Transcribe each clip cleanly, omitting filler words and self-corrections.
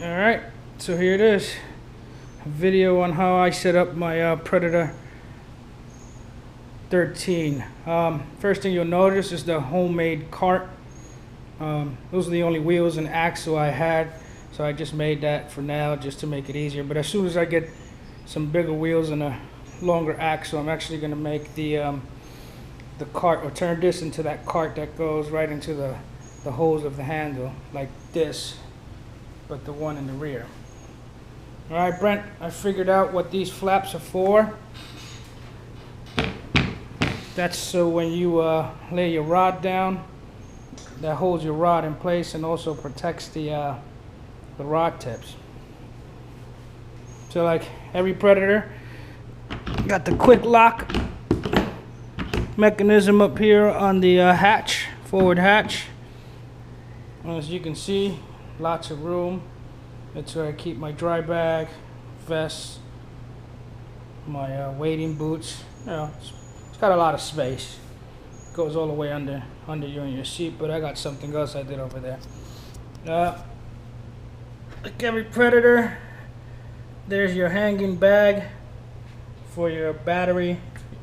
Alright, so here it is. A video on how I set up my Predator 13. First thing you'll notice is the homemade cart. Those are the only wheels and axle I had, so I just made that for now just to make it easier. But as soon as I get some bigger wheels and a longer axle, I'm actually going to make the cart, or turn this into that cart that goes right into the holes of the handle, like this, but the one in the rear. Alright, Brent, I figured out what these flaps are for. That's so when you lay your rod down, that holds your rod in place and also protects the rod tips. So like every Predator, got the quick lock mechanism up here on the hatch, forward hatch. As you can see, lots of room. That's where I keep my dry bag, vest, my wading boots. You know, it's got a lot of space. It goes all the way under you in your seat, but I got something else I did over there. Like every Predator, there's your hanging bag for your battery.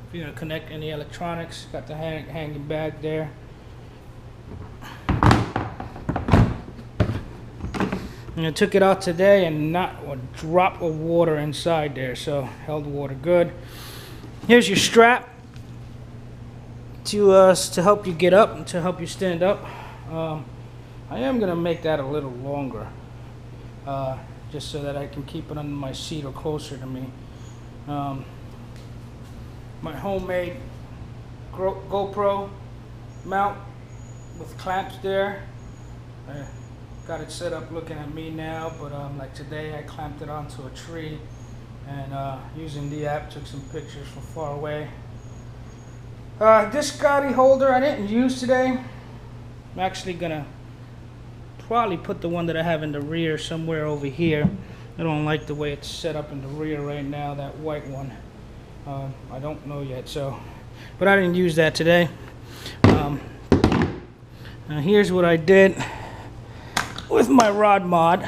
If you're gonna connect any electronics, got the hanging bag there. And I took it out today and not a drop of water inside there, so held the water good. Here's your strap to help you get up and to help you stand up. I am gonna make that a little longer, just so that I can keep it under my seat or closer to me. My homemade GoPro mount with clamps there. Got it set up looking at me now, but like today I clamped it onto a tree and using the app took some pictures from far away. This Scotty holder I didn't use today. I'm actually gonna probably put the one that I have in the rear somewhere over here. I don't like the way it's set up in the rear right now, that white one. I don't know yet, so, but I didn't use that today. Now here's what I did with my rod mod.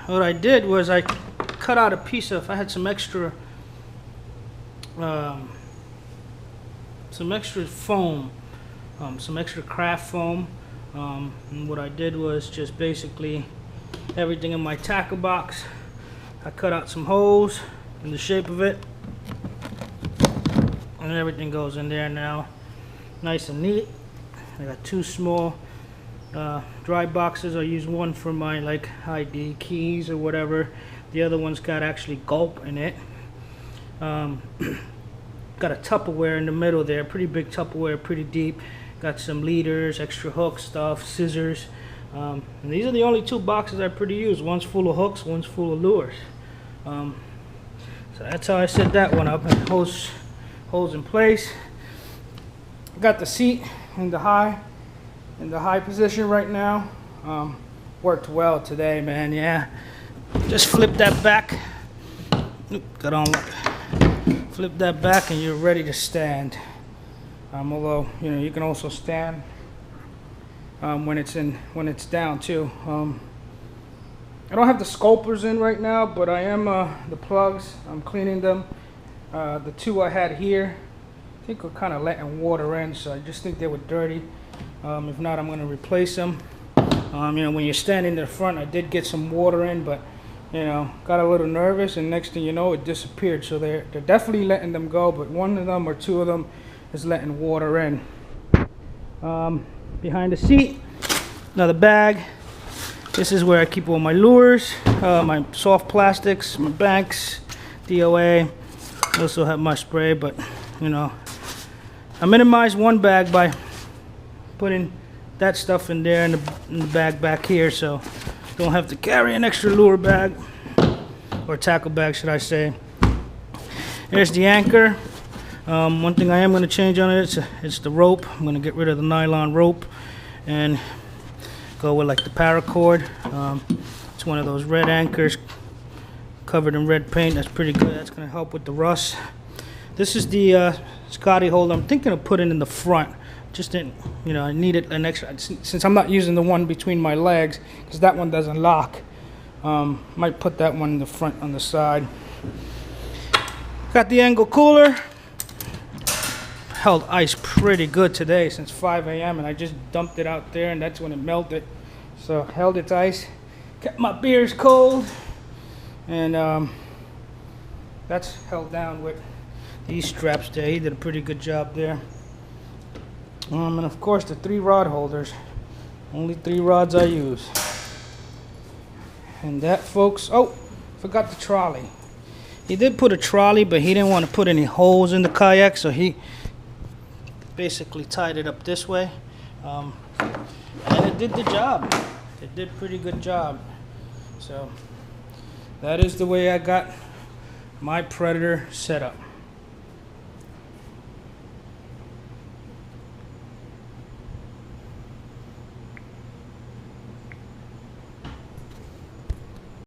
What I did was I cut out a piece of, I had some extra foam, some extra craft foam, and what I did was just basically everything in my tackle box, I cut out some holes in the shape of it, and everything goes in there now nice and neat. I got two small dry boxes. I use one for my like ID keys or whatever. The other one's got actually gulp in it. Got a Tupperware in the middle there, pretty big Tupperware, pretty deep. Got some leaders, extra hook stuff, scissors. And these are the only two boxes I pretty use. One's full of hooks, one's full of lures. So that's how I set that one up, and holds in place. Got the seat in the high position right now. Worked well today, man. Yeah, just flip that back. Got on. Flip that back, and you're ready to stand. Although you can also stand when it's down too. I don't have the sculptors in right now, but I am the plugs. I'm cleaning them. The two I had here, I think we're kind of letting water in, so I just think they were dirty. If not, I'm going to replace them. When you're standing in the front, I did get some water in, but got a little nervous, and next thing you know, it disappeared. So they're definitely letting them go, but one of them or two of them is letting water in. Behind the seat, another bag. This is where I keep all my lures, my soft plastics, my banks, DOA. I also have my spray, but I minimize one bag by putting that stuff in there and the bag back here, so don't have to carry an extra lure bag, or tackle bag should I say. There's the anchor. One thing I am going to change on it, it's the rope. I'm going to get rid of the nylon rope and go with like the paracord. It's one of those red anchors covered in red paint. That's pretty good. That's going to help with the rust. This is the Scotty holder. I'm thinking of putting in the front, just didn't, you know, I needed an extra, since I'm not using the one between my legs, because that one doesn't lock. Might put that one in the front on the side. Got the Engel cooler. Held ice pretty good today since 5 a.m. and I just dumped it out there and that's when it melted. So held its ice, kept my beers cold, and that's held down with these straps there. He did a pretty good job there. And of course the 3 rod holders. Only 3 rods I use. And that, folks, oh, forgot the trolley. He did put a trolley, but he didn't want to put any holes in the kayak, so he basically tied it up this way. And it did the job. It did a pretty good job. So that is the way I got my Predator set up.